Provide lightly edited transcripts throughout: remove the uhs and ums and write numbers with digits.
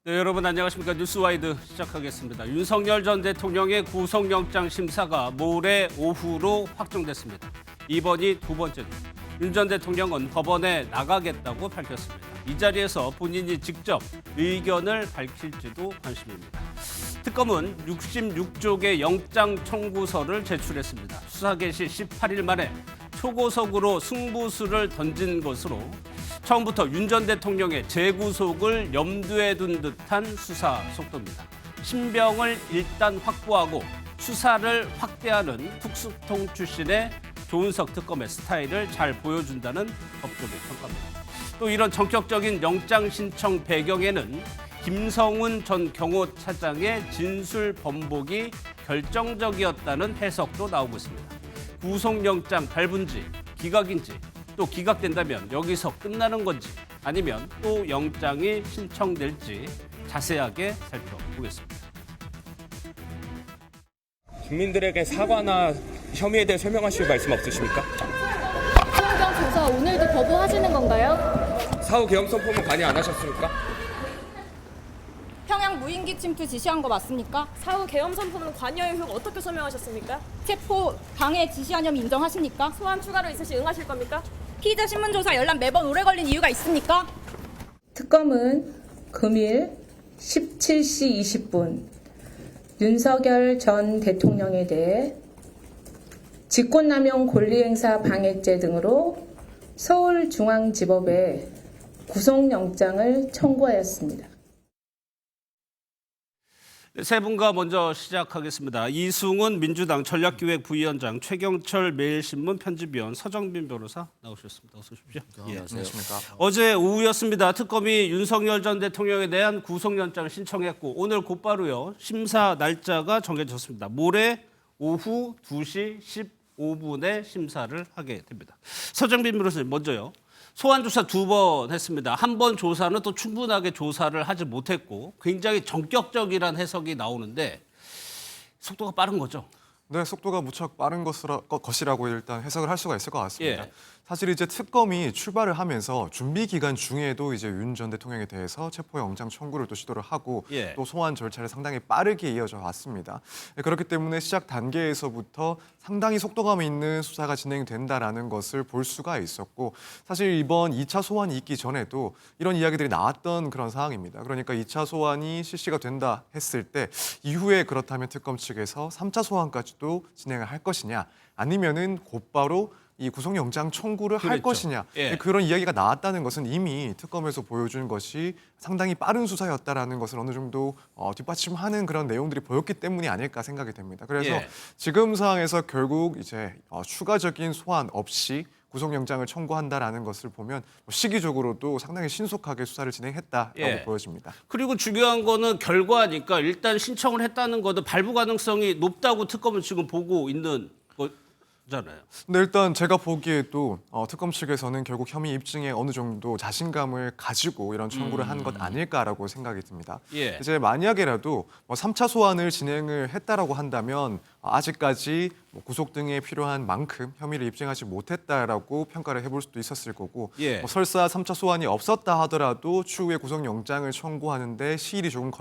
네, 여러분 안녕하십니까. 뉴스와이드 시작하겠습니다. 윤석열 전 대통령의 구속영장 심사가 모레 오후로 확정됐습니다. 이번이 두 번째죠. 윤 전 대통령은 법원에 나가겠다고 밝혔습니다. 이 자리에서 본인이 직접 의견을 밝힐지도 관심입니다. 특검은 66쪽의 영장 청구서를 제출했습니다. 수사 개시 18일 만에 초고속으로 승부수를 던진 것으로 처음부터 윤 전 대통령의 재구속을 염두에 둔 듯한 수사 속도입니다. 신병을 일단 확보하고 수사를 확대하는 특수통 출신의 조은석 특검의 스타일을 잘 보여준다는 법조계 평가입니다. 또 이런 전격적인 영장 신청 배경에는 김성훈 전 경호차장의 진술 번복이 결정적이었다는 해석도 나오고 있습니다. 구속영장 발부인지 기각인지 또 기각된다면 여기서 끝나는 건지 아니면 또 영장이 신청될지 자세하게 살펴보겠습니다. 국민들에게 사과나 혐의에 대해 설명하실 말씀 없으십니까? 수원경 조사 오늘도 거부하시는 건가요? 사후 계엄 선포문 관여 안 하셨습니까? 평양 무인기 침투 지시한 거 맞습니까? 사후 계엄 선포문 관여의 의혹 어떻게 설명하셨습니까? 체포 방해 지시한 혐의 인정하십니까? 소환 추가로 있으시 응하실 겁니까? 피의자 신문조사 열람 매번 오래 걸린 이유가 있습니까? 특검은 금일 17시 20분 윤석열 전 대통령에 대해 직권남용 권리행사 방해죄 등으로 서울중앙지법에 구속영장을 청구하였습니다. 세 분과 먼저 시작하겠습니다. 이승훈 민주당 전략기획 부위원장, 최경철 매일신문 편집위원, 서정빈 변호사 나오셨습니다. 어서 오십시오. 안녕하십니까. 어제 오후였습니다. 특검이 윤석열 전 대통령에 대한 구속영장을 신청했고 오늘 곧바로요 심사 날짜가 정해졌습니다. 모레 오후 2시 15분에 심사를 하게 됩니다. 서정빈 변호사님 먼저요. 소환 조사 2번 했습니다. 한 번 조사는 또 충분하게 조사를 하지 못했고 굉장히 전격적이라는 해석이 나오는데 속도가 빠른 거죠. 네, 속도가 무척 빠른 것이라고 일단 해석을 할 수가 있을 것 같습니다. 예. 사실 이제 특검이 출발을 하면서 준비 기간 중에도 이제 윤 전 대통령에 대해서 체포영장 청구를 또 시도를 하고 예. 또 소환 절차를 상당히 빠르게 이어져 왔습니다. 그렇기 때문에 시작 단계에서부터 상당히 속도감 있는 수사가 진행된다라는 것을 볼 수가 있었고 사실 이번 2차 소환이 있기 전에도 이런 이야기들이 나왔던 그런 상황입니다. 그러니까 2차 소환이 실시가 된다 했을 때 이후에 그렇다면 특검 측에서 3차 소환까지도 진행을 할 것이냐 아니면은 곧바로 이 구속영장 청구를 할 그랬죠. 것이냐 예. 그런 이야기가 나왔다는 것은 이미 특검에서 보여준 것이 상당히 빠른 수사였다라는 것을 어느 정도 뒷받침하는 그런 내용들이 보였기 때문이 아닐까 생각이 됩니다. 그래서 예. 지금 상황에서 결국 이제 추가적인 소환 없이 구속영장을 청구한다라는 것을 보면 시기적으로도 상당히 신속하게 수사를 진행했다라고 예. 보여집니다. 그리고 중요한 거는 결과니까 일단 신청을 했다는 것도 발부 가능성이 높다고 특검은 지금 보고 있는 거잖아요. 근데 일단 제가 보기에도 특검 측에서는 결국 혐의 입증에 어느 정도 자신감을 가지고 이런 청구를 한 것 아닐까라고 생각이 듭니다. 예. 이제 만약에라도 3차 소환을 진행을 했다라고 한다면 아직까지 구속 등에 필요한 만큼 혐의를 입증하지 못했다라고 평가를 해볼 수도 있었을 거고 예. 설사 3차 소환이 없었다 하더라도 추후에 구속영장을 청구하는데 시일이 조금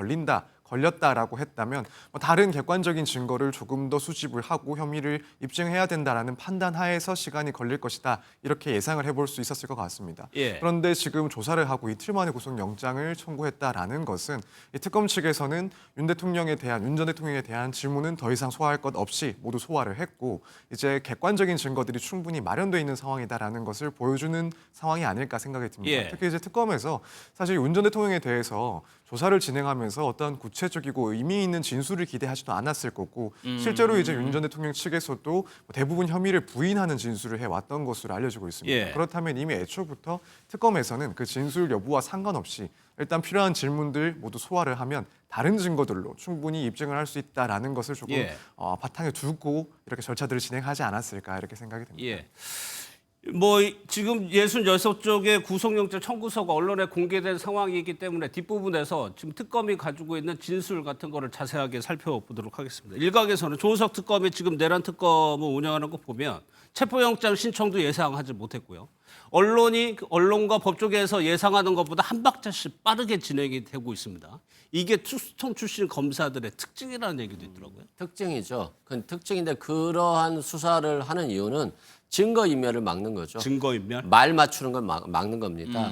걸렸다라고 했다면 다른 객관적인 증거를 조금 더 수집을 하고 혐의를 입증해야 된다라는 판단 하에서 시간이 걸릴 것이다. 이렇게 예상을 해볼 수 있었을 것 같습니다. 예. 그런데 지금 조사를 하고 이틀 만에 구속영장을 청구했다라는 것은 이 특검 측에서는 윤 전 대통령에 대한 질문은 더 이상 소화할 것 없이 모두 소화를 했고 이제 객관적인 증거들이 충분히 마련돼 있는 상황이다라는 것을 보여주는 상황이 아닐까 생각이 듭니다. 예. 특히 이제 특검에서 사실 윤 전 대통령에 대해서 조사를 진행하면서 어떤 구체적이고 의미 있는 진술을 기대하지도 않았을 거고 실제로 이제 윤 전 대통령 측에서도 대부분 혐의를 부인하는 진술을 해왔던 것으로 알려지고 있습니다. 예. 그렇다면 이미 애초부터 특검에서는 그 진술 여부와 상관없이 일단 필요한 질문들 모두 소화를 하면 다른 증거들로 충분히 입증을 할 수 있다라는 것을 조금 예. 바탕에 두고 이렇게 절차들을 진행하지 않았을까 이렇게 생각이 됩니다. 예. 뭐 지금 66쪽의 구속영장 청구서가 언론에 공개된 상황이기 때문에 뒷부분에서 지금 특검이 가지고 있는 진술 같은 거를 자세하게 살펴보도록 하겠습니다. 일각에서는 조은석 특검이 지금 내란 특검을 운영하는 거 보면 체포영장 신청도 예상하지 못했고요. 언론과 법조계에서 예상하는 것보다 한 박자씩 빠르게 진행이 되고 있습니다. 이게 투스톤 출신 검사들의 특징이라는 얘기도 있더라고요. 특징이죠. 그 특징인데 그러한 수사를 하는 이유는 증거인멸을 막는 거죠. 증거인멸? 말 맞추는 걸 막는 겁니다.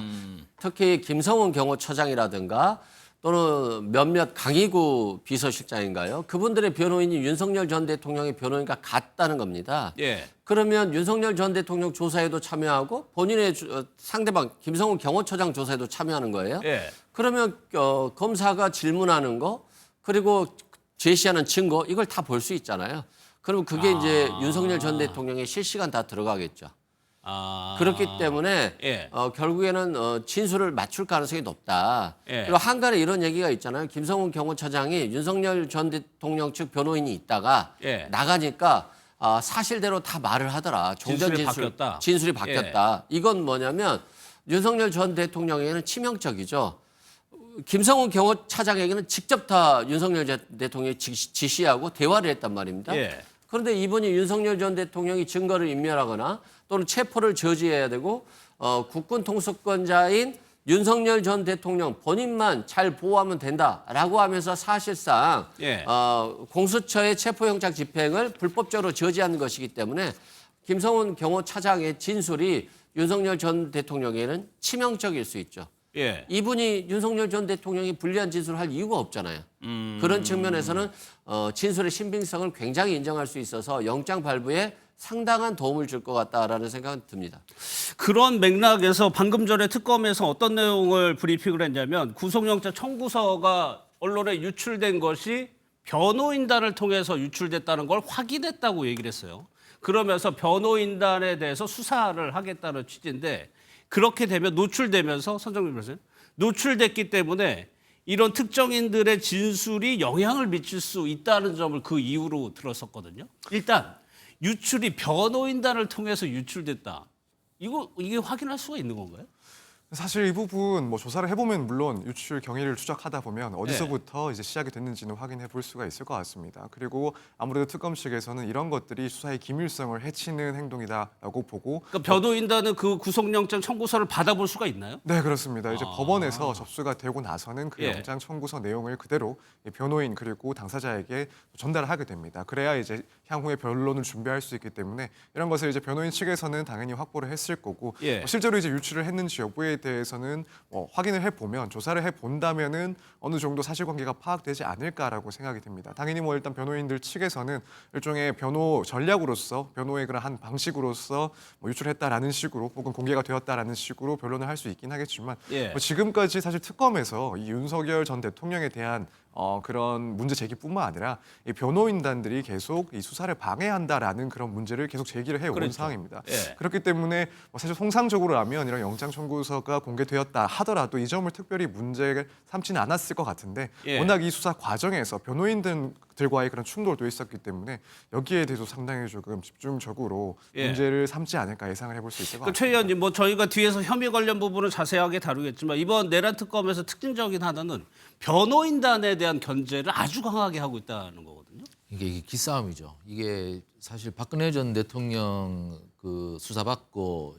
특히 김성훈 경호처장이라든가 또는 몇몇 강희구 비서실장인가요? 그분들의 변호인이 윤석열 전 대통령의 변호인과 같다는 겁니다. 예. 그러면 윤석열 전 대통령 조사에도 참여하고 본인의 상대방 김성훈 경호처장 조사에도 참여하는 거예요. 예. 그러면 검사가 질문하는 거 그리고 제시하는 증거 이걸 다 볼 수 있잖아요. 그럼 그게 이제 윤석열 전 대통령의 실시간 다 들어가겠죠. 그렇기 때문에 예. 결국에는 진술을 맞출 가능성이 높다. 예. 그리고 한간에 이런 얘기가 있잖아요. 김성훈 경호처장이 윤석열 전 대통령 측 변호인이 있다가 예. 나가니까 사실대로 다 말을 하더라. 진술이 바뀌었다. 진술이 바뀌었다. 이건 뭐냐면 윤석열 전 대통령에게는 치명적이죠. 김성훈 경호차장에게는 직접 다 윤석열 전 대통령이 지시하고 대화를 했단 말입니다. 예. 그런데 이번이 윤석열 전 대통령이 증거를 인멸하거나 또는 체포를 저지해야 되고 국군 통수권자인 윤석열 전 대통령 본인만 잘 보호하면 된다라고 하면서 사실상 예. 공수처의 체포영장 집행을 불법적으로 저지한 것이기 때문에 김성훈 경호차장의 진술이 윤석열 전 대통령에게는 치명적일 수 있죠. 예. 이분이 윤석열 전 대통령이 불리한 진술을 할 이유가 없잖아요. 그런 측면에서는 진술의 신빙성을 굉장히 인정할 수 있어서 영장 발부에 상당한 도움을 줄 것 같다라는 생각은 듭니다. 그런 맥락에서 방금 전에 특검에서 어떤 내용을 브리핑을 했냐면 구속영장 청구서가 언론에 유출된 것이 변호인단을 통해서 유출됐다는 걸 확인했다고 얘기를 했어요. 그러면서 변호인단에 대해서 수사를 하겠다는 취지인데 그렇게 되면 노출되면서 선정민 변호사님 노출됐기 때문에 이런 특정인들의 진술이 영향을 미칠 수 있다는 점을 그 이유로 들었었거든요. 일단 유출이 변호인단을 통해서 유출됐다. 이게 확인할 수가 있는 건가요? 사실 이 부분 뭐 조사를 해보면 물론 유출 경위를 추적하다 보면 어디서부터 이제 시작이 됐는지는 확인해 볼 수가 있을 것 같습니다. 그리고 아무래도 특검 측에서는 이런 것들이 수사의 기밀성을 해치는 행동이다라고 보고 그러니까 변호인단은 그 구속영장 청구서를 받아볼 수가 있나요? 네, 그렇습니다. 이제 법원에서 접수가 되고 나서는 그 예. 영장 청구서 내용을 그대로 변호인 그리고 당사자에게 전달하게 됩니다. 그래야 이제 향후에 변론을 준비할 수 있기 때문에 이런 것을 이제 변호인 측에서는 당연히 확보를 했을 거고 예. 실제로 이제 유출을 했는지 여부에 대해서는 확인을 해보면 조사를 해본다면은 어느 정도 사실관계가 파악되지 않을까라고 생각이 듭니다. 당연히 뭐 일단 변호인들 측에서는 일종의 변호 전략으로서 변호의 그런 한 방식으로서 뭐 유출했다라는 식으로 혹은 공개가 되었다라는 식으로 변론을 할 수 있긴 하겠지만 예. 뭐 지금까지 사실 특검에서 이 윤석열 전 대통령에 대한 그런 문제 제기뿐만 아니라 이 변호인단들이 계속 이 수사를 방해한다라는 그런 문제를 계속 제기를 해온 그렇죠. 상황입니다. 예. 그렇기 때문에 사실 통상적으로라면 이런 영장 청구서가 공개되었다 하더라도 이 점을 특별히 문제를 삼지는 않았을 것 같은데 예. 워낙 이 수사 과정에서 변호인들과의 그런 충돌도 있었기 때문에 여기에 대해서 상당히 조금 집중적으로 예. 문제를 삼지 않을까 예상을 해볼 수 있을 것 그 같습니다. 최 의원님, 뭐 저희가 뒤에서 혐의 관련 부분을 자세하게 다루겠지만 이번 내란 특검에서 특징적인 하나는 변호인단에 대한 견제를 아주 강하게 하고 있다는 거거든요. 이게 기싸움이죠. 이게 사실 박근혜 전 대통령 그 수사받고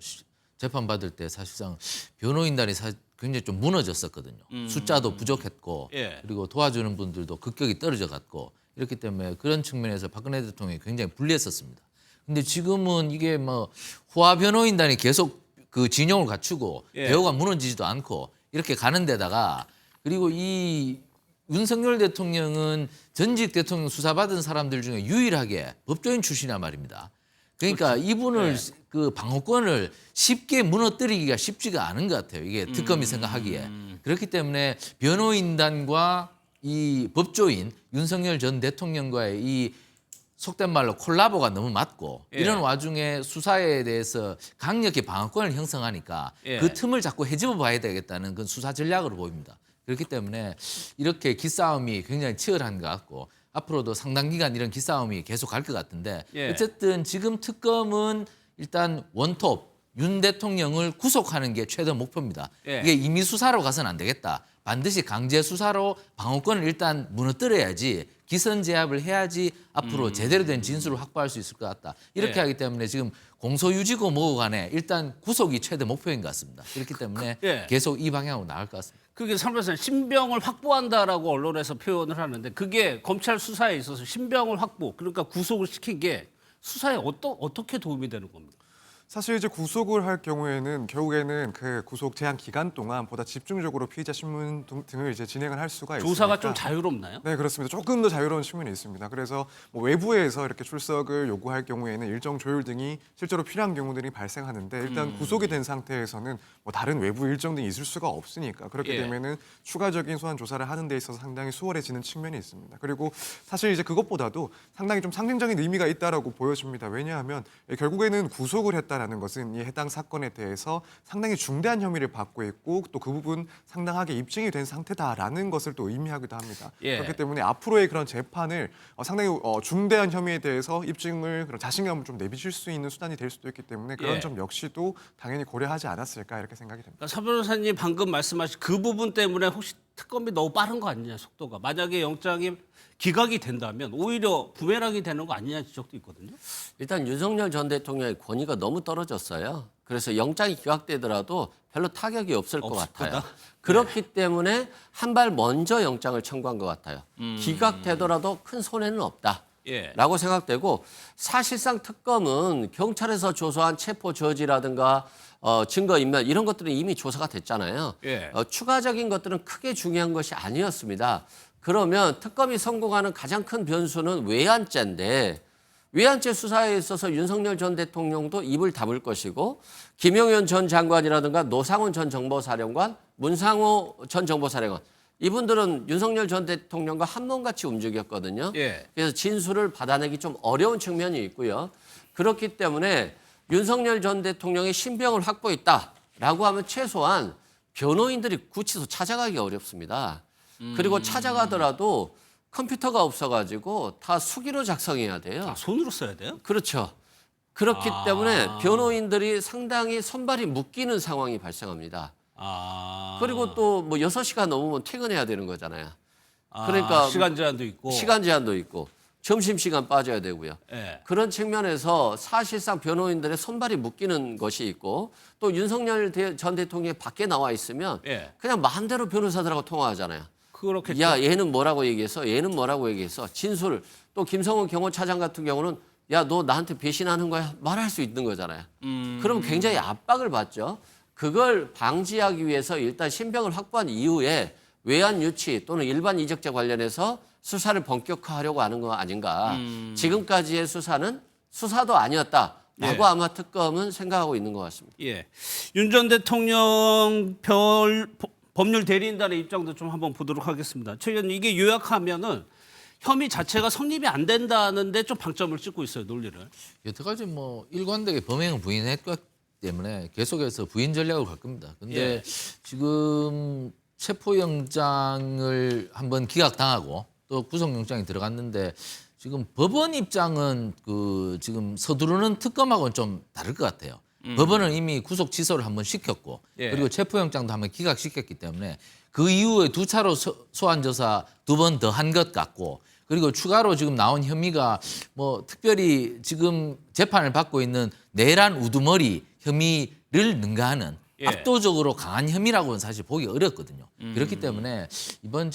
재판받을 때 사실상 변호인단이 굉장히 좀 무너졌었거든요. 숫자도 부족했고 예. 그리고 도와주는 분들도 급격히 떨어져 갔고 이렇기 때문에 그런 측면에서 박근혜 대통령이 굉장히 불리했었습니다. 근데 지금은 이게 뭐 후화 변호인단이 계속 그 진영을 갖추고 예. 대우가 무너지지도 않고 이렇게 가는 데다가 그리고 이 윤석열 대통령은 전직 대통령 수사받은 사람들 중에 유일하게 법조인 출신이란 말입니다. 그러니까 이분을 그 방어권을 쉽게 무너뜨리기가 쉽지가 않은 것 같아요. 이게 특검이 생각하기에. 그렇기 때문에 변호인단과 이 법조인 윤석열 전 대통령과의 이 속된 말로 콜라보가 너무 맞고 예. 이런 와중에 수사에 대해서 강력히 방어권을 형성하니까 예. 그 틈을 자꾸 헤집어 봐야 되겠다는 그건 수사 전략으로 보입니다. 그렇기 때문에 이렇게 기싸움이 굉장히 치열한 것 같고 앞으로도 상당 기간 이런 기싸움이 계속 갈 것 같은데 예. 어쨌든 지금 특검은 일단 원톱 윤 대통령을 구속하는 게 최대 목표입니다. 예. 이게 임의 수사로 가서는 안 되겠다. 반드시 강제 수사로 방어권을 일단 무너뜨려야지 기선제압을 해야지 앞으로 제대로 된 진술을 확보할 수 있을 것 같다. 이렇게 예. 하기 때문에 지금 공소유지고 뭐고 간에 일단 구속이 최대 목표인 것 같습니다. 그렇기 때문에 예. 계속 이 방향으로 나갈 것 같습니다. 그게 설명서 신병을 확보한다라고 언론에서 표현을 하는데 그게 검찰 수사에 있어서 신병을 확보 그러니까 구속을 시킨 게 수사에 어떻게 도움이 되는 겁니까? 사실 이제 구속을 할 경우에는 결국에는 그 구속 제한 기간 동안 보다 집중적으로 피의자 신문 등을 이제 진행을 할 수가 있습니다. 조사가 좀 자유롭나요? 네, 그렇습니다. 조금 더 자유로운 측면이 있습니다. 그래서 뭐 외부에서 이렇게 출석을 요구할 경우에는 일정 조율 등이 실제로 필요한 경우들이 발생하는데 일단 구속이 된 상태에서는 뭐 다른 외부 일정 등이 있을 수가 없으니까 그렇기 예. 때문에는 추가적인 소환 조사를 하는 데 있어서 상당히 수월해지는 측면이 있습니다. 그리고 사실 이제 그것보다도 상당히 좀 상징적인 의미가 있다라고 보여집니다. 왜냐하면 결국에는 구속을 했다라는 것은 이 해당 사건에 대해서 상당히 중대한 혐의를 받고 있고 또 그 부분 상당하게 입증이 된 상태다라는 것을 또 의미하기도 합니다. 예. 그렇기 때문에 앞으로의 그런 재판을 상당히 중대한 혐의에 대해서 입증을 그런 자신감을 좀 내비칠 수 있는 수단이 될 수도 있기 때문에 그런 예. 점 역시도 당연히 고려하지 않았을까 이렇게 생각이 됩니다. 그러니까 서 변호사님 방금 말씀하신 그 부분 때문에 혹시 특검이 너무 빠른 거 아니냐 속도가 만약에 영장이 기각이 된다면 오히려 부메랑이 되는 거 아니냐 지적도 있거든요. 일단 윤석열 전 대통령의 권위가 너무 떨어졌어요. 그래서 영장이 기각되더라도 별로 타격이 없을 것 없을 같아요. 거다? 그렇기 때문에 한 발 먼저 영장을 청구한 것 같아요. 기각되더라도 큰 손해는 없다. 예. 라고 생각되고 사실상 특검은 경찰에서 조사한 체포 저지라든가 증거인멸 이런 것들은 이미 조사가 됐잖아요. 예. 추가적인 것들은 크게 중요한 것이 아니었습니다. 그러면 특검이 성공하는 가장 큰 변수는 외환죄인데 외환죄 수사에 있어서 윤석열 전 대통령도 입을 다물 것이고 김용현 전 장관이라든가 노상훈 전 정보사령관, 문상호 전 정보사령관 이분들은 윤석열 전 대통령과 한 몸같이 움직였거든요. 예. 그래서 진술을 받아내기 좀 어려운 측면이 있고요. 그렇기 때문에 윤석열 전 대통령이 신병을 확보했다라고 하면 최소한 변호인들이 구치소 찾아가기 어렵습니다. 그리고 찾아가더라도 컴퓨터가 없어가지고 다 수기로 작성해야 돼요. 아, 손으로 써야 돼요? 그렇죠. 그렇기 때문에 변호인들이 상당히 손발이 묶이는 상황이 발생합니다. 그리고 또 뭐 6시간 넘으면 퇴근해야 되는 거잖아요. 그러니까 시간 제한도 있고. 시간 제한도 있고 점심시간 빠져야 되고요. 예. 그런 측면에서 사실상 변호인들의 손발이 묶이는 것이 있고 또 윤석열 전 대통령이 밖에 나와 있으면 예. 그냥 마음대로 변호사들하고 통화하잖아요. 그렇겠죠. 야 얘는 뭐라고 얘기했어? 얘는 뭐라고 얘기했어? 진술. 또 김성훈 경호차장 같은 경우는 야 너 나한테 배신하는 거야? 말할 수 있는 거잖아요. 그럼 굉장히 압박을 받죠. 그걸 방지하기 위해서 일단 신병을 확보한 이후에 외환 유치 또는 일반 이적자 관련해서 수사를 본격화하려고 하는 거 아닌가. 지금까지의 수사는 수사도 아니었다라고 예. 아마 특검은 생각하고 있는 것 같습니다. 예. 윤 전 대통령 법률 대리인단의 입장도 좀 한번 보도록 하겠습니다. 최근 이게 요약하면은 혐의 자체가 성립이 안 된다는데 좀 방점을 찍고 있어요, 논리를. 여태까지 뭐 일관되게 범행을 부인했기 때문에 계속해서 부인 전략으로 갈 겁니다. 근데 예. 지금 체포영장을 한번 기각당하고 또 구속영장이 들어갔는데 지금 법원 입장은 그 지금 서두르는 특검하고는 좀 다를 것 같아요. 법원은 이미 구속 취소를 한번 시켰고 예. 그리고 체포영장도 한번 기각시켰기 때문에 그 이후에 두 차로 소환 조사 2번 더 한 것 같고 그리고 추가로 지금 나온 혐의가 뭐 특별히 지금 재판을 받고 있는 내란 우두머리 혐의를 능가하는 예. 압도적으로 강한 혐의라고는 사실 보기 어렵거든요. 그렇기 때문에 이번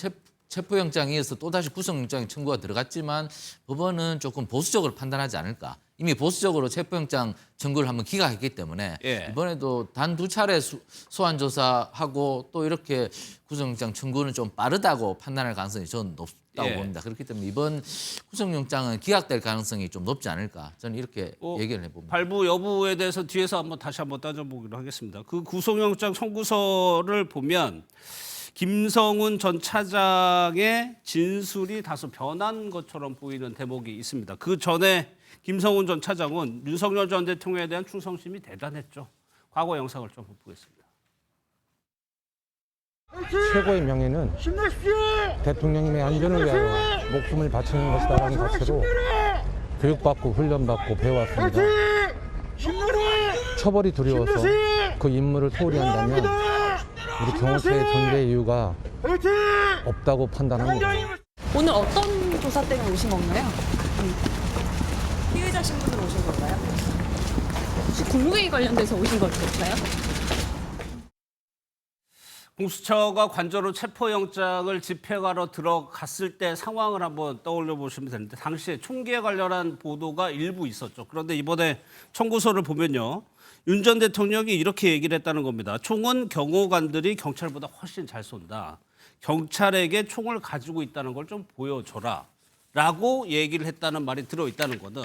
체포영장에 이어서 또다시 구속영장 청구가 들어갔지만 법원은 조금 보수적으로 판단하지 않을까. 이미 보수적으로 체포영장 청구를 한번 기각했기 때문에 예. 이번에도 단 2차례 소환 조사하고 또 이렇게 구속영장 청구는 좀 빠르다고 판단할 가능성이 저는 높다고 예. 봅니다. 그렇기 때문에 이번 구속영장은 기각될 가능성이 좀 높지 않을까. 저는 이렇게 얘기를 해봅니다. 발부 여부에 대해서 뒤에서 다시 한번 따져보기로 하겠습니다. 그 구속영장 청구서를 보면 김성훈 전 차장의 진술이 다소 변한 것처럼 보이는 대목이 있습니다. 그 전에 김성훈 전 차장은 윤석열 전 대통령에 대한 충성심이 대단했죠. 과거 영상을 좀 보겠습니다. 최고의 명예는 대통령님의 안전을 위하여 목숨을 바치는 것이다라는 자체로 교육받고 훈련받고 배워왔습니다. 처벌이 두려워서 그 임무를 소홀히 한다면 우리 경호처의 존재 이유가 없다고 판단합니다. 오늘 어떤 조사 때문에 오신 건가요? 피의자 신분으로 오신 건가요? 혹시 국무회의 관련돼서 오신 걸까요? 공수처가 관저로 체포영장을 집행하러 들어갔을 때 상황을 한번 떠올려 보시면 되는데 당시에 총기에 관련한 보도가 일부 있었죠. 그런데 이번에 청구서를 보면요. 윤 전 대통령이 이렇게 얘기를 했다는 겁니다. 총은 경호관들이 경찰보다 훨씬 잘 쏜다. 경찰에게 총을 가지고 있다는 걸 좀 보여줘라. 라고 얘기를 했다는 말이 들어있다는 거는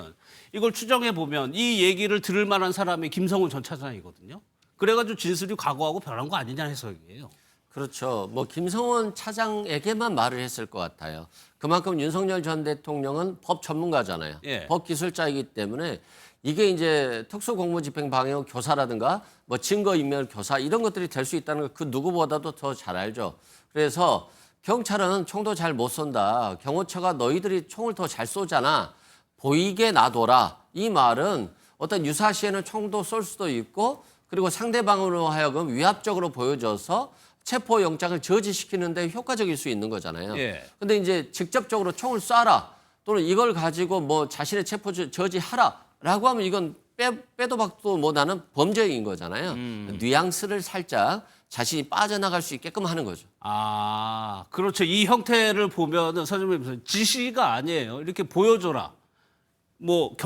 이걸 추정해 보면 이 얘기를 들을 만한 사람이 김성훈 전 차장이거든요. 그래가지고 진술이 과거하고 변한 거 아니냐 해석이에요. 그렇죠. 뭐 김성원 차장에게만 말을 했을 것 같아요. 그만큼 윤석열 전 대통령은 법 전문가잖아요. 예. 법 기술자이기 때문에 이게 이제 특수공무집행방해용 교사라든가 뭐 증거인멸 교사 이런 것들이 될 수 있다는 걸 그 누구보다도 더 잘 알죠. 그래서 경찰은 총도 잘 못 쏜다. 경호처가 너희들이 총을 더 잘 쏘잖아. 보이게 놔둬라. 이 말은 어떤 유사시에는 총도 쏠 수도 있고 그리고 상대방으로 하여금 위압적으로 보여줘서 체포영장을 저지시키는데 효과적일 수 있는 거잖아요. 예. 근데 이제 직접적으로 총을 쏴라 또는 이걸 가지고 뭐 자신의 체포 저지하라라고 하면 이건 빼도 박도 못하는 범죄인 거잖아요. 뉘앙스를 살짝 자신이 빠져나갈 수 있게끔 하는 거죠. 아, 그렇죠. 이 형태를 보면은 선생님 지시가 아니에요. 이렇게 보여줘라. 뭐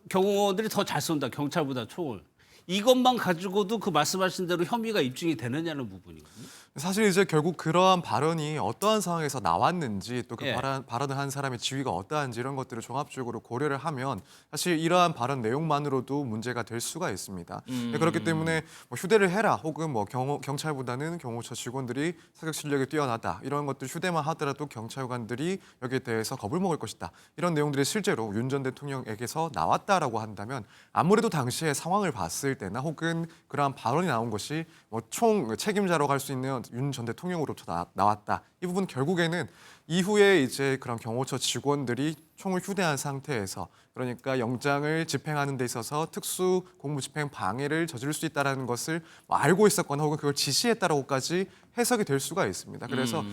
경호원들이 더 잘 쏜다. 경찰보다 총을. 이것만 가지고도 그 말씀하신 대로 혐의가 입증이 되느냐는 부분이거든요. 사실 이제 결국 그러한 발언이 어떠한 상황에서 나왔는지 또 그 예. 발언을 한 사람의 지위가 어떠한지 이런 것들을 종합적으로 고려를 하면 사실 이러한 발언 내용만으로도 문제가 될 수가 있습니다. 그렇기 때문에 뭐 휴대를 해라 혹은 뭐 경찰보다는 경호처 직원들이 사격 실력이 뛰어나다 이런 것들 휴대만 하더라도 경찰관들이 여기에 대해서 겁을 먹을 것이다 이런 내용들이 실제로 윤 전 대통령에게서 나왔다라고 한다면 아무래도 당시의 상황을 봤을 때나 혹은 그러한 발언이 나온 것이 뭐 총 책임자라고 할 수 있는 윤 전 대통령으로부터 나왔다. 이 부분 결국에는 이후에 이제 그런 경호처 직원들이 총을 휴대한 상태에서 그러니까 영장을 집행하는 데 있어서 특수 공무집행 방해를 저지를 수 있다는 것을 뭐 알고 있었거나 혹은 그걸 지시했다라고까지 해석이 될 수가 있습니다. 그래서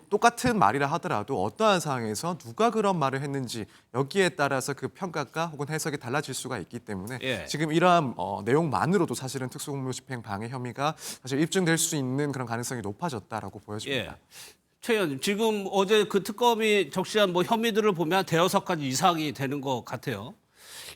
똑같은 말이라 하더라도 어떠한 상황에서 누가 그런 말을 했는지 여기에 따라서 그 평가가 혹은 해석이 달라질 수가 있기 때문에 예. 지금 이러한 내용만으로도 사실은 특수공무집행 방해 혐의가 사실 입증될 수 있는 그런 가능성이 높아졌다라고 보여집니다. 예. 최 의원님, 지금 어제 그 특검이 적시한 뭐 혐의들을 보면 대여섯 가지 이상이 되는 것 같아요.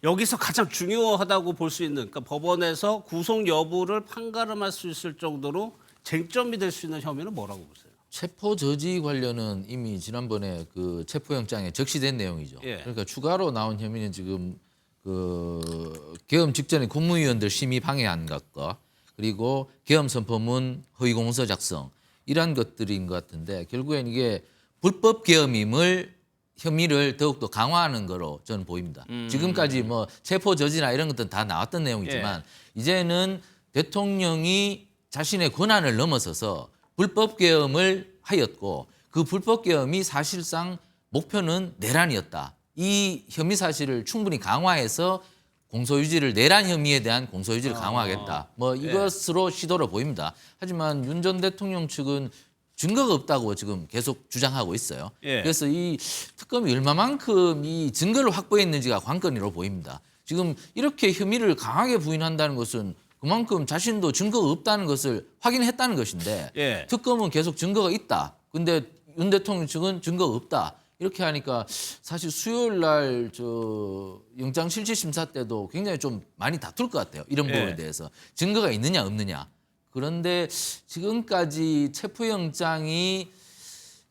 여기서 가장 중요하다고 볼 수 있는, 그러니까 법원에서 구속 여부를 판가름할 수 있을 정도로 쟁점이 될 수 있는 혐의는 뭐라고 보세요? 체포 저지 관련은 이미 지난번에 그 체포영장에 적시된 내용이죠. 예. 그러니까 추가로 나온 혐의는 지금 그 계엄 직전에 국무위원들 심의 방해한 것과 그리고 계엄 선포문 허위 공문서 작성 이러한 것들인 것 같은데 결국엔 이게 불법 계엄임을 혐의를 더욱더 강화하는 거로 저는 보입니다. 지금까지 뭐 체포 저지나 이런 것들은 다 나왔던 내용이지만 이제는 대통령이 자신의 권한을 넘어서서 불법 계엄을 하였고 그 불법 계엄이 사실상 목표는 내란이었다. 이 혐의 사실을 충분히 강화해서 공소유지를 내란 혐의에 대한 공소유지를 강화하겠다. 뭐 이것으로 시도를 보입니다. 하지만 윤 전 대통령 측은 증거가 없다고 지금 계속 주장하고 있어요. 예. 그래서 이 특검이 얼마만큼 이 증거를 확보했는지가 관건으로 보입니다. 지금 이렇게 혐의를 강하게 부인한다는 것은 그만큼 자신도 증거가 없다는 것을 확인했다는 것인데 예. 특검은 계속 증거가 있다. 근데 윤 대통령 측은 증거가 없다. 이렇게 하니까 사실 수요일 날 저 영장 실질 심사 때도 굉장히 좀 많이 다툴 것 같아요. 이런 부분에 예. 대해서 증거가 있느냐 없느냐. 그런데 지금까지 체포영장이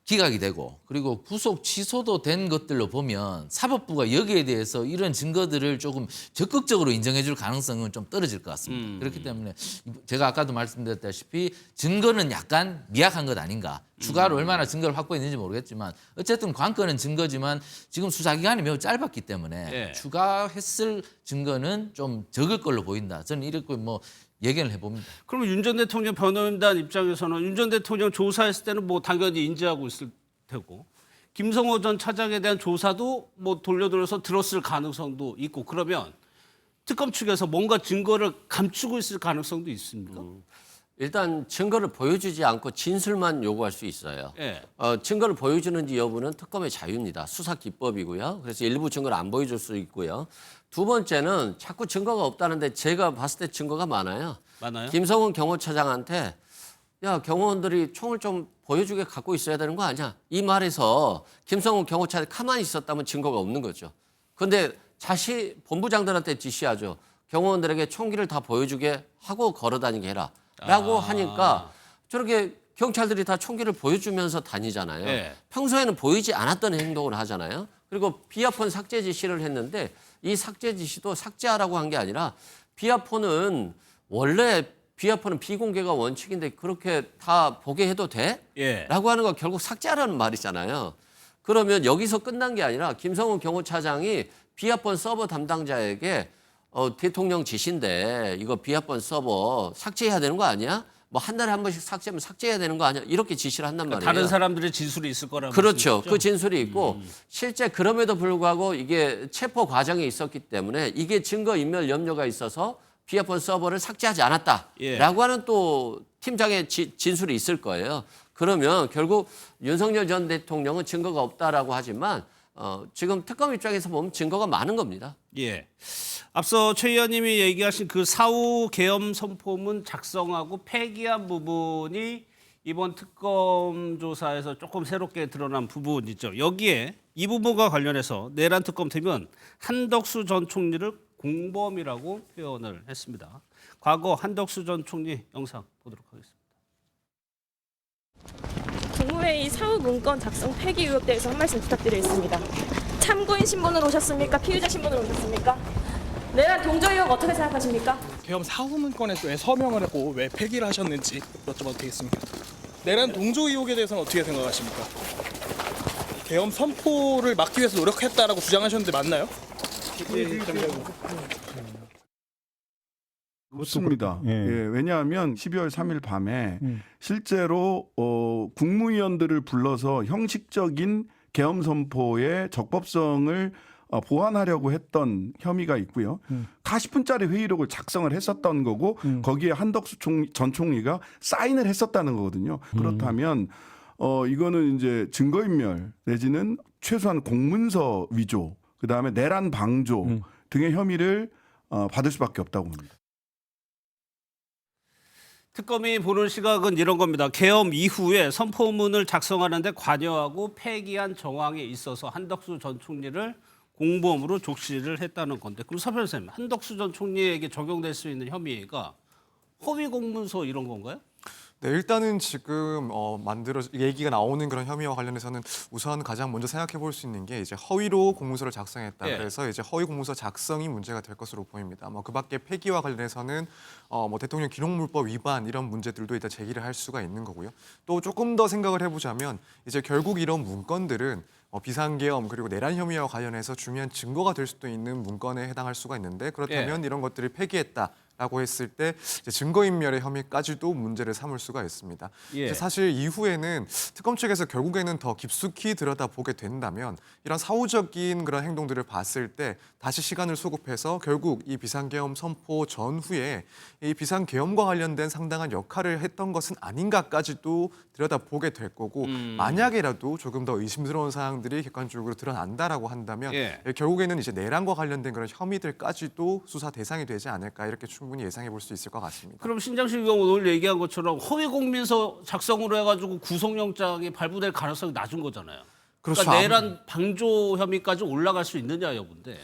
기각이 되고 그리고 구속 취소도 된 것들로 보면 사법부가 여기에 대해서 이런 증거들을 조금 적극적으로 인정해 줄 가능성은 좀 떨어질 것 같습니다. 그렇기 때문에 제가 아까도 말씀드렸다시피 증거는 약간 미약한 것 아닌가. 추가로 얼마나 증거를 확보했는지 모르겠지만 어쨌든 관건은 증거지만 지금 수사기간이 매우 짧았기 때문에 예. 추가했을 증거는 좀 적을 걸로 보인다. 저는 이렇게 뭐 예견을 해봅니다. 그러면 윤 전 대통령 변호인단 입장에서는 윤 전 대통령 조사했을 때는 뭐 당연히 인지하고 있을 테고 김성호 전 차장에 대한 조사도 뭐 돌려들어서 들었을 가능성도 있고 그러면 특검 측에서 뭔가 증거를 감추고 있을 가능성도 있습니까? 일단 증거를 보여주지 않고 진술만 요구할 수 있어요. 예. 증거를 보여주는지 여부는 특검의 자유입니다. 수사 기법이고요. 그래서 일부 증거를 안 보여줄 수 있고요. 두 번째는 자꾸 증거가 없다는데 제가 봤을 때 증거가 많아요. 많아요? 김성훈 경호처장한테 야, 경호원들이 총을 좀 보여주게 갖고 있어야 되는 거 아니야? 이 말에서 김성훈 경호차장이 가만히 있었다면 증거가 없는 거죠. 그런데 본부장들한테 지시하죠. 경호원들에게 총기를 다 보여주게 하고 걸어다니게 해라. 라고 하니까 저렇게 경찰들이 다 총기를 보여주면서 다니잖아요. 네. 평소에는 보이지 않았던 행동을 하잖아요. 그리고 비아폰 삭제 지시를 했는데 이 삭제 지시도 삭제하라고 한 게 아니라 비아폰은 원래 비아폰은 비공개가 원칙인데 그렇게 다 보게 해도 돼? 예. 라고 하는 거 결국 삭제하라는 말이잖아요. 그러면 여기서 끝난 게 아니라 김성훈 경호차장이 비아폰 서버 담당자에게 대통령 지시인데 이거 비아폰 서버 삭제해야 되는 거 아니야? 뭐 한 달에 한 번씩 삭제하면 삭제해야 되는 거 아니야? 이렇게 지시를 한단 말이에요. 다른 사람들의 진술이 있을 거라고. 그렇죠. 말씀이시죠? 그 진술이 있고 실제 그럼에도 불구하고 이게 체포 과정이 있었기 때문에 이게 증거인멸 염려가 있어서 비아폰 서버를 삭제하지 않았다라고 예. 하는 또 팀장의 진술이 있을 거예요. 그러면 결국 윤석열 전 대통령은 증거가 없다라고 하지만 지금 특검 입장에서 보면 증거가 많은 겁니다. 예. 앞서 최 의원님이 얘기하신 그 사후 계엄 선포문 작성하고 폐기한 부분이 이번 특검 조사에서 조금 새롭게 드러난 부분이죠. 여기에 이 부분과 관련해서 내란 특검 되면 한덕수 전 총리를 공범이라고 표현을 했습니다. 과거 한덕수 전 총리 영상 보도록 하겠습니다. 국무회의 사후 문건 작성 폐기 의혹 대해서 한 말씀 부탁드리겠습니다. 참고인 신분으로 오셨습니까? 피의자 신분으로 오셨습니까? 내란 동조 의혹 어떻게 생각하십니까? 계엄 사후 문건에 왜 서명을 하고 왜 폐기를 하셨는지 여쭤봐도 되겠습니까? 내란 동조 의혹에 대해서는 어떻게 생각하십니까? 계엄 선포를 막기 위해서 노력했다라고 주장하셨는데 맞나요? 그렇습니다. 예, 왜냐하면 12월 3일 밤에 실제로 국무위원들을 불러서 형식적인 계엄 선포의 적법성을 보완하려고 했던 혐의가 있고요. 40분짜리 회의록을 작성을 했었던 거고 거기에 한덕수 전 총리가 사인을 했었다는 거거든요. 그렇다면 이거는 이제 증거인멸 내지는 최소한 공문서 위조, 그다음에 내란 방조 등의 혐의를 받을 수밖에 없다고 봅니다. 특검이 보는 시각은 이런 겁니다. 계엄 이후에 선포문을 작성하는데 관여하고 폐기한 정황에 있어서 한덕수 전 총리를 공범으로 적시를 했다는 건데, 그럼 서 변호사님, 한덕수 전 총리에게 적용될 수 있는 혐의가 허위 공문서 이런 건가요? 네, 일단은 지금 얘기가 나오는 그런 혐의와 관련해서는 우선 가장 먼저 생각해 볼 수 있는 게 이제 허위로 공문서를 작성했다. 예. 그래서 이제 허위 공문서 작성이 문제가 될 것으로 보입니다. 그 밖에 폐기와 관련해서는 대통령 기록물법 위반 이런 문제들도 일단 제기를 할 수가 있는 거고요. 또 조금 더 생각을 해보자면 이제 결국 이런 문건들은 비상계엄 그리고 내란 혐의와 관련해서 중요한 증거가 될 수도 있는 문건에 해당할 수가 있는데, 그렇다면 이런 것들을 폐기했다라고 했을 때 이제 증거인멸의 혐의까지도 문제를 삼을 수가 있습니다. 예. 사실 이후에는 특검 측에서 결국에는 더 깊숙이 들여다보게 된다면 이런 사후적인 그런 행동들을 봤을 때 다시 시간을 소급해서 결국 이 비상계엄 선포 전후에 이 비상계엄과 관련된 상당한 역할을 했던 것은 아닌가까지도 들여다보게 될 거고, 만약에라도 조금 더 의심스러운 사항들이 객관적으로 드러난다라고 한다면 결국에는 이제 내란과 관련된 그런 혐의들까지도 수사 대상이 되지 않을까, 이렇게 충분히 예상해 볼 수 있을 것 같습니다. 그럼 신장식 의원 오늘 얘기한 것처럼 허위 공문서 작성으로 해가지고 구속영장이 발부될 가능성이 낮은 거잖아요. 그렇죠. 그러니까 내란 방조 혐의까지 올라갈 수 있느냐 여부인데.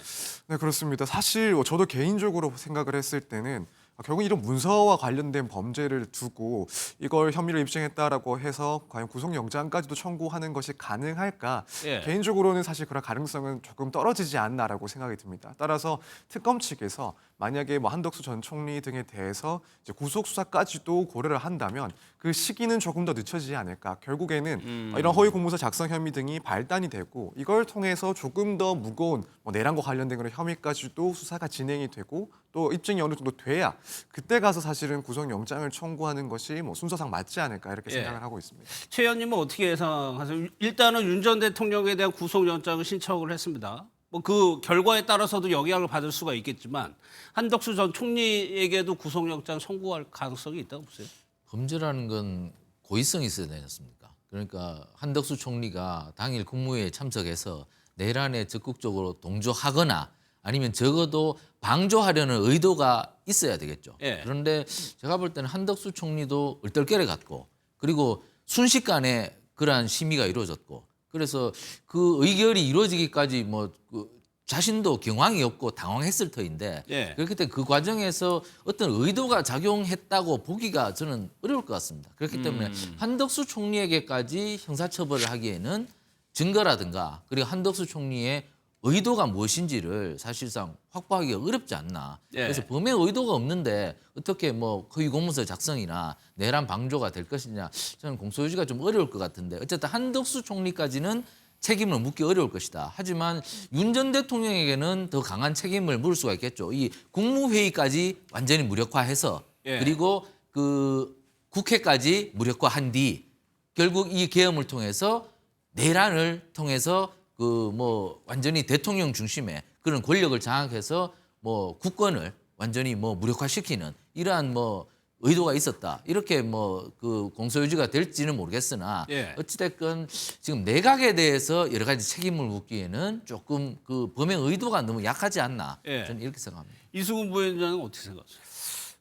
네, 그렇습니다. 사실 저도 개인적으로 생각을 했을 때는 결국 이런 문서와 관련된 범죄를 두고 이걸 혐의를 입증했다라고 해서 과연 구속영장까지도 청구하는 것이 가능할까? 예. 개인적으로는 사실 그런 가능성은 조금 떨어지지 않나라고 생각이 듭니다. 따라서 특검 측에서 만약에 한덕수 전 총리 등에 대해서 이제 구속 수사까지도 고려를 한다면 그 시기는 조금 더 늦춰지지 않을까. 결국에는 이런 허위 공문서 작성 혐의 등이 발단이 되고 이걸 통해서 조금 더 무거운 내란과 관련된 그런 혐의까지도 수사가 진행이 되고 또 입증이 어느 정도 돼야 그때 가서 사실은 구속영장을 청구하는 것이 순서상 맞지 않을까, 이렇게 생각을 하고 있습니다. 최 의원님은 어떻게 예상하세요? 일단은 윤 전 대통령에 대한 구속영장을 신청을 했습니다. 뭐 그 결과에 따라서도 영향을 받을 수가 있겠지만 한덕수 전 총리에게도 구속영장 청구할 가능성이 있다고 보세요? 범죄라는 건 고의성이 있어야 되지 않습니까? 그러니까 한덕수 총리가 당일 국무회의에 참석해서 내란에 적극적으로 동조하거나 아니면 적어도 방조하려는 의도가 있어야 되겠죠. 예. 그런데 제가 볼 때는 한덕수 총리도 얼떨결에 갔고 그리고 순식간에 그러한 심의가 이루어졌고 그래서 그 의결이 이루어지기까지 그 자신도 경황이 없고 당황했을 터인데 예. 그렇기 때문에 그 과정에서 어떤 의도가 작용했다고 보기가 저는 어려울 것 같습니다. 그렇기 때문에 한덕수 총리에게까지 형사처벌을 하기에는 증거라든가 그리고 한덕수 총리의 의도가 무엇인지를 사실상 확보하기가 어렵지 않나. 예. 그래서 범행 의도가 없는데 어떻게 뭐 허위 공문서 작성이나 내란 방조가 될 것이냐 저는 공소유지가 좀 어려울 것 같은데 어쨌든 한덕수 총리까지는 책임을 묻기 어려울 것이다. 하지만 윤 전 대통령에게는 더 강한 책임을 물을 수가 있겠죠. 이 국무회의까지 완전히 무력화해서 예. 그리고 그 국회까지 무력화한 뒤 결국 이 계엄을 통해서 내란을 통해서 그 뭐 완전히 대통령 중심의 그런 권력을 장악해서 뭐 국권을 완전히 뭐 무력화시키는 이러한 뭐 의도가 있었다. 이렇게 뭐 그 공소유지가 될지는 모르겠으나 예. 어찌됐건 지금 내각에 대해서 여러 가지 책임을 묻기에는 조금 그 범행 의도가 너무 약하지 않나. 예. 저는 이렇게 생각합니다. 이승훈 부위원장은 어떻게 생각하세요?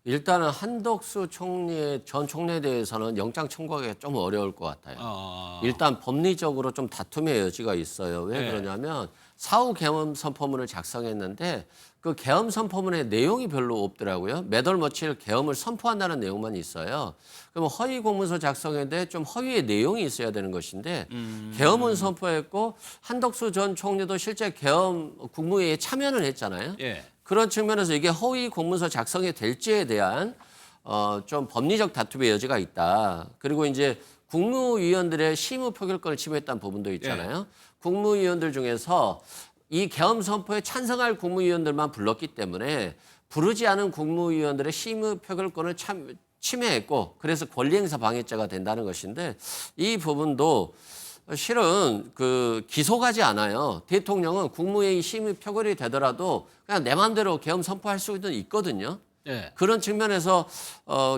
일단은 한덕수 전 총리에 대해서는 영장 청구하기가 좀 어려울 것 같아요. 일단 법리적으로 좀 다툼의 여지가 있어요. 왜 네. 그러냐면 사후 계엄 선포문을 작성했는데 그 계엄 선포문에 내용이 별로 없더라고요. 몇 월 며칠 계엄을 선포한다는 내용만 있어요. 그럼 허위 공문서 작성했는데 좀 허위의 내용이 있어야 되는 것인데 계엄은 선포했고 한덕수 전 총리도 실제 계엄 국무회의에 참여는 했잖아요. 예. 그런 측면에서 이게 허위 공문서 작성이 될지에 대한 좀 법리적 다툼의 여지가 있다. 그리고 이제 국무위원들의 심의 표결권을 침해했다는 부분도 있잖아요. 국무위원들 중에서 이 계엄 선포에 찬성할 국무위원들만 불렀기 때문에 부르지 않은 국무위원들의 심의 표결권을 침해했고 그래서 권리행사 방해죄가 된다는 것인데 이 부분도 실은 그 기소가지 않아요. 대통령은 국무회의 심의 표결이 되더라도 그냥 내 마음대로 계엄 선포할 수도 있거든요. 예. 그런 측면에서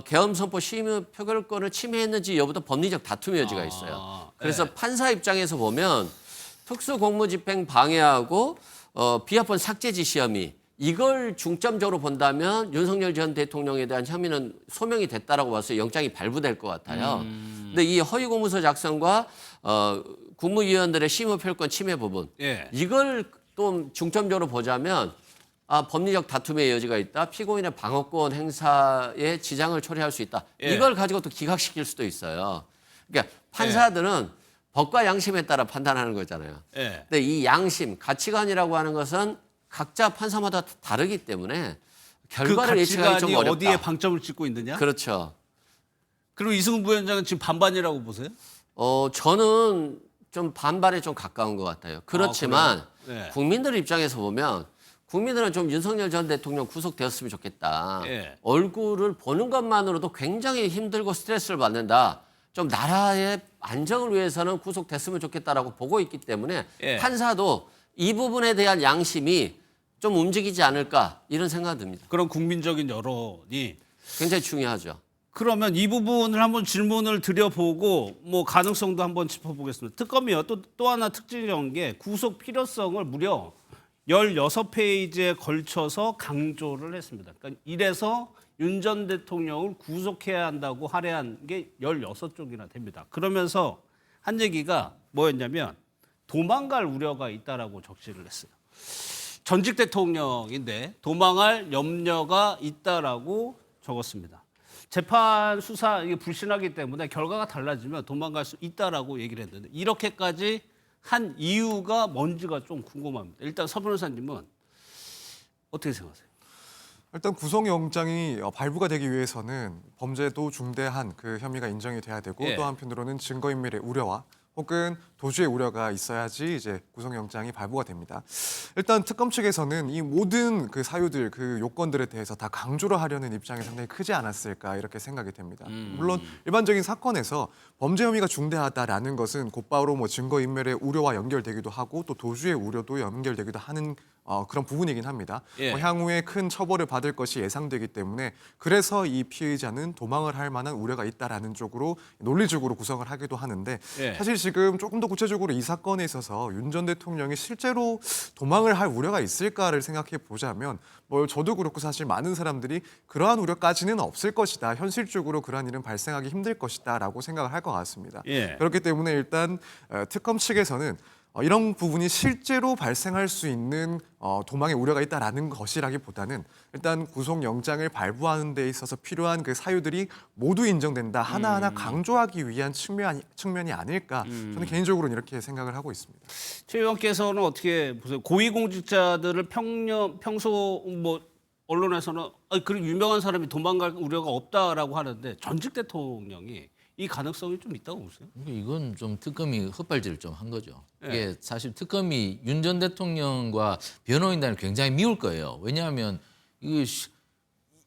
계엄 선포 심의 표결권을 침해했는지 여부도 법리적 다툼의 여지가 있어요. 그래서 판사 입장에서 보면 특수공무집행 방해하고 비합헌 삭제 지시 혐의 이걸 중점적으로 본다면 윤석열 전 대통령에 대한 혐의는 소명이 됐다라고 봐서 영장이 발부될 것 같아요. 근데 이 허위 공문서 작성과 국무위원들의 심의 표결권 침해 부분 이걸 또 중점적으로 보자면 법리적 다툼의 여지가 있다. 피고인의 방어권 행사에 지장을 초래할 수 있다. 이걸 가지고 또 기각시킬 수도 있어요. 그러니까 판사들은 법과 양심에 따라 판단하는 거잖아요. 근데 이 양심, 가치관이라고 하는 것은 각자 판사마다 다르기 때문에 결과를 그 예측하기 좀 가치관이 어렵다. 어디에 방점을 찍고 있느냐? 그렇죠. 그리고 이승훈 부위원장은 지금 반반이라고 보세요? 저는 좀 반발에 좀 가까운 것 같아요. 그렇지만 그래요? 네. 국민들 입장에서 보면 국민들은 좀 윤석열 전 대통령 구속되었으면 좋겠다. 얼굴을 보는 것만으로도 굉장히 힘들고 스트레스를 받는다. 좀 나라의 안정을 위해서는 구속됐으면 좋겠다라고 보고 있기 때문에 판사도 이 부분에 대한 양심이 좀 움직이지 않을까 이런 생각이 듭니다. 그런 국민적인 여론이 굉장히 중요하죠. 그러면 이 부분을 한번 질문을 드려보고 뭐 가능성도 한번 짚어보겠습니다. 특검이요. 또 하나 특징적인 게 구속 필요성을 무려 16페이지에 걸쳐서 강조를 했습니다. 그러니까 이래서 윤 전 대통령을 구속해야 한다고 할애한 게 16쪽이나 됩니다. 그러면서 한 얘기가 뭐였냐면 도망갈 우려가 있다라고 적시를 했어요. 전직 대통령인데 도망할 염려가 있다라고 적었습니다. 재판 수사 이게 불신하기 때문에 결과가 달라지면 도망갈 수 있다라고 얘기를 했는데 이렇게까지 한 이유가 뭔지가 좀 궁금합니다. 일단 서 변호사님은 어떻게 생각하세요? 일단 구속영장이 발부가 되기 위해서는 범죄도 중대한 그 혐의가 인정이 돼야 되고 또 한편으로는 증거인멸의 우려와 혹은 도주의 우려가 있어야지 이제 구속영장이 발부가 됩니다. 일단 특검 측에서는 이 모든 그 사유들, 그 요건들에 대해서 다 강조를 하려는 입장이 상당히 크지 않았을까 이렇게 생각이 됩니다. 물론 일반적인 사건에서 범죄 혐의가 중대하다라는 것은 곧바로 뭐 증거인멸의 우려와 연결되기도 하고 또 도주의 우려도 연결되기도 하는 그런 부분이긴 합니다. 예. 향후에 큰 처벌을 받을 것이 예상되기 때문에 그래서 이 피의자는 도망을 할 만한 우려가 있다라는 쪽으로 논리적으로 구성을 하기도 하는데 예. 사실 지금 조금 더 구체적으로 이 사건에 있어서 윤 전 대통령이 실제로 도망을 할 우려가 있을까를 생각해 보자면 뭐 저도 그렇고 사실 많은 사람들이 그러한 우려까지는 없을 것이다. 현실적으로 그러한 일은 발생하기 힘들 것이다라고 생각을 할 것 같습니다. 예. 그렇기 때문에 일단 특검 측에서는 이런 부분이 실제로 발생할 수 있는 도망의 우려가 있다라는 것이라기보다는 일단 구속영장을 발부하는 데 있어서 필요한 그 사유들이 모두 인정된다. 하나하나 강조하기 위한 측면이 아닐까. 저는 개인적으로는 이렇게 생각을 하고 있습니다. 최 의원께서는 어떻게 보세요? 고위공직자들을 평소 뭐 언론에서는 그런 유명한 사람이 도망갈 우려가 없다라고 하는데 전직 대통령이 이 가능성이 좀 있다고 보세요? 이건 좀 특검이 헛발질을 좀 한 거죠. 예. 이게 사실 특검이 윤 전 대통령과 변호인단을 굉장히 미울 거예요. 왜냐하면 이게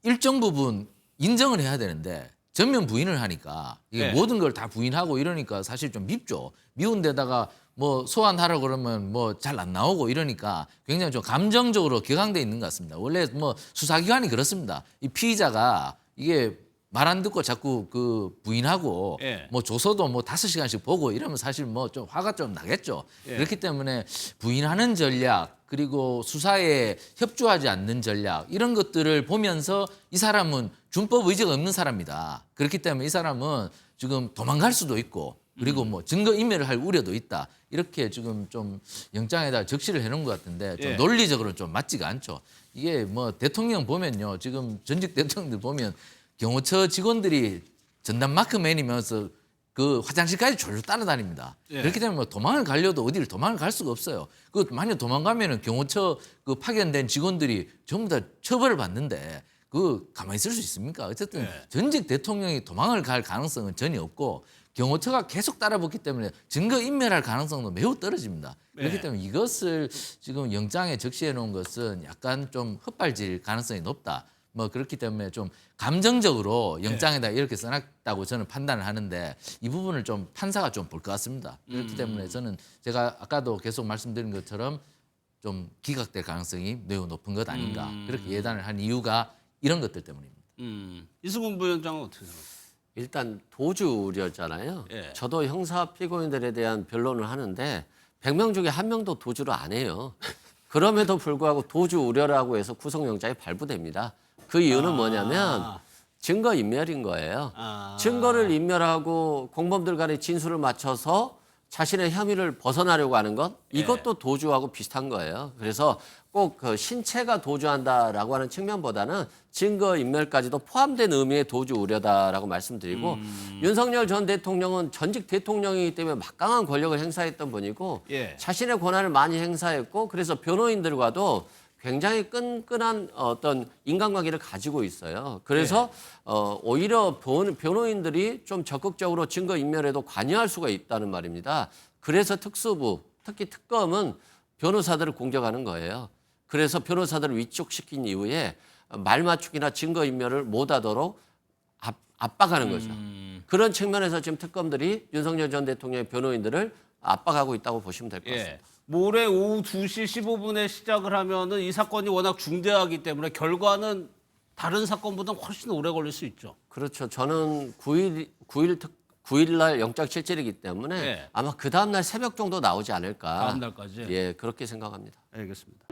일정 부분 인정을 해야 되는데 전면 부인을 하니까 이게 예. 모든 걸 다 부인하고 이러니까 사실 좀 밉죠. 미운 데다가 뭐 소환하라 그러면 뭐 잘 안 나오고 이러니까 굉장히 좀 감정적으로 격앙돼 있는 것 같습니다. 원래 뭐 수사기관이 그렇습니다. 이 피의자가 이게 말 안 듣고 자꾸 그 부인하고 예. 뭐 조서도 뭐 5시간씩 보고 이러면 사실 뭐 좀 화가 좀 나겠죠. 예. 그렇기 때문에 부인하는 전략 그리고 수사에 협조하지 않는 전략 이런 것들을 보면서 이 사람은 준법 의지가 없는 사람이다. 그렇기 때문에 이 사람은 지금 도망갈 수도 있고 그리고 뭐 증거인멸을 할 우려도 있다. 이렇게 지금 좀 영장에다 적시를 해놓은 것 같은데 좀 예. 논리적으로 좀 맞지가 않죠. 이게 뭐 대통령 보면요. 지금 전직 대통령들 보면 경호처 직원들이 전담 마크맨이면서 그 화장실까지 졸졸 따라다닙니다. 예. 그렇기 때문에 뭐 도망을 가려도 어디를 도망을 갈 수가 없어요. 그 만약 도망가면은 경호처 그 파견된 직원들이 전부 다 처벌을 받는데 그 가만히 있을 수 있습니까? 어쨌든 예. 전직 대통령이 도망을 갈 가능성은 전혀 없고 경호처가 계속 따라붙기 때문에 증거 인멸할 가능성도 매우 떨어집니다. 그렇기 예. 때문에 이것을 지금 영장에 적시해 놓은 것은 약간 좀 헛발질 가능성이 높다. 뭐 그렇기 때문에 좀 감정적으로 영장에다 이렇게 써놨다고 저는 판단을 하는데 이 부분을 좀 판사가 좀 볼 것 같습니다. 그렇기 때문에 저는 제가 아까도 계속 말씀드린 것처럼 좀 기각될 가능성이 매우 높은 것 아닌가 그렇게 예단을 한 이유가 이런 것들 때문입니다. 이승훈 부위원장은 어떻게 생각하세요? 일단 도주 우려잖아요. 예. 저도 형사 피고인들에 대한 변론을 하는데 100명 중에 1명도 도주를 안 해요. 그럼에도 불구하고 도주 우려라고 해서 구속영장이 발부됩니다. 그 이유는 뭐냐면 증거인멸인 거예요. 증거를 인멸하고 공범들 간의 진술을 맞춰서 자신의 혐의를 벗어나려고 하는 것 이것도 도주하고 비슷한 거예요. 그래서 꼭 그 신체가 도주한다라고 하는 측면보다는 증거인멸까지도 포함된 의미의 도주 우려다라고 말씀드리고 윤석열 전 대통령은 전직 대통령이기 때문에 막강한 권력을 행사했던 분이고 예. 자신의 권한을 많이 행사했고 그래서 변호인들과도 굉장히 끈끈한 어떤 인간관계를 가지고 있어요. 그래서 오히려 변호인들이 좀 적극적으로 증거인멸에도 관여할 수가 있다는 말입니다. 그래서 특수부, 특히 특검은 변호사들을 공격하는 거예요. 그래서 변호사들을 위축시킨 이후에 말맞추기나 증거인멸을 못하도록 압박하는 거죠. 그런 측면에서 지금 특검들이 윤석열 전 대통령의 변호인들을 압박하고 있다고 보시면 될 것 같습니다. 예. 모레 오후 2시 15분에 시작을 하면은 이 사건이 워낙 중대하기 때문에 결과는 다른 사건보다 훨씬 오래 걸릴 수 있죠. 그렇죠. 저는 9일 날 영장 실질이기 때문에 네. 아마 그 다음 날 새벽 정도 나오지 않을까. 다음 날까지. 예, 그렇게 생각합니다. 알겠습니다.